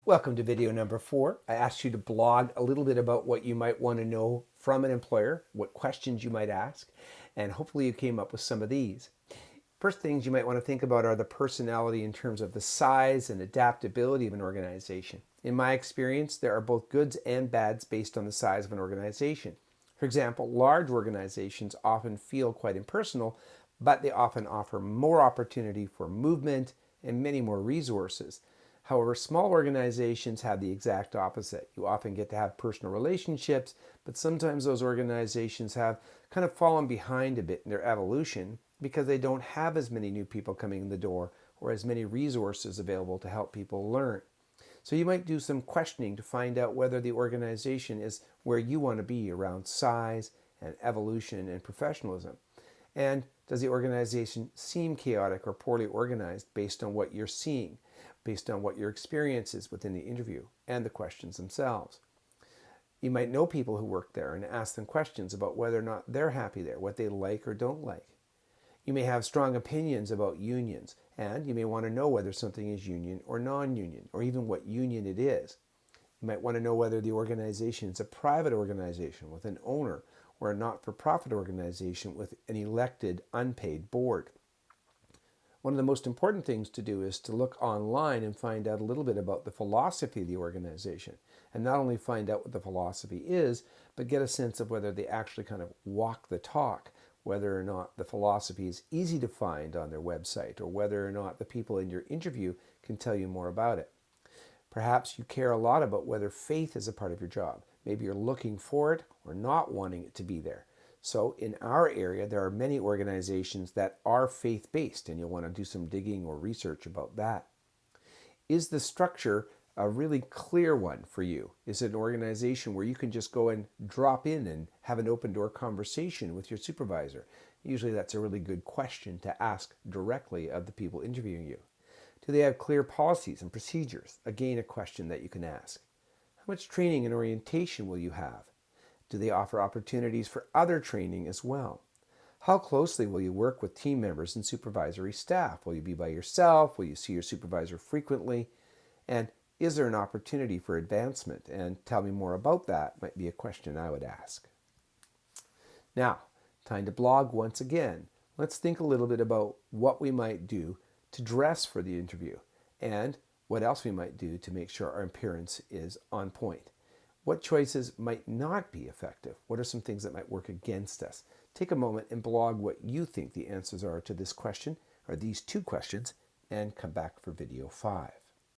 Welcome to video number 4. I asked you to blog a little bit about what you might want to know from an employer, what questions you might ask, and hopefully you came up with some of these. First things you might want to think about are the personality in terms of the size and adaptability of an organization. In my experience, there are both goods and bads based on the size of an organization. For example, large organizations often feel quite impersonal, but they often offer more opportunity for movement and many more resources. However, small organizations have the exact opposite. You often get to have personal relationships, but sometimes those organizations have kind of fallen behind a bit in their evolution because they don't have as many new people coming in the door or as many resources available to help people learn. So you might do some questioning to find out whether the organization is where you want to be around size and evolution and professionalism. And does the organization seem chaotic or poorly organized based on what you're seeing, based on what your experience is within the interview and the questions themselves? You might know people who work there and ask them questions about whether or not they're happy there, what they like or don't like. You may have strong opinions about unions, and you may want to know whether something is union or non-union, or even what union it is. You might want to know whether the organization is a private organization with an owner or a not-for-profit organization with an elected, unpaid board. One of the most important things to do is to look online and find out a little bit about the philosophy of the organization. And not only find out what the philosophy is, but get a sense of whether they actually kind of walk the talk, whether or not the philosophy is easy to find on their website, or whether or not the people in your interview can tell you more about it. Perhaps you care a lot about whether faith is a part of your job. Maybe you're looking for it or not wanting it to be there. So in our area, there are many organizations that are faith-based, and you'll want to do some digging or research about that. Is the structure a really clear one for you? Is it an organization where you can just go and drop in and have an open door conversation with your supervisor? Usually that's a really good question to ask directly of the people interviewing you. Do they have clear policies and procedures? Again, a question that you can ask. How much training and orientation will you have? Do they offer opportunities for other training as well? How closely will you work with team members and supervisory staff? Will you be by yourself? Will you see your supervisor frequently? And is there an opportunity for advancement? And tell me more about that might be a question I would ask. Now, time to blog once again. Let's think a little bit about what we might do to dress for the interview and what else we might do to make sure our appearance is on point. What choices might not be effective? What are some things that might work against us? Take a moment and blog what you think the answers are to this question, or these two questions, and come back for video 5.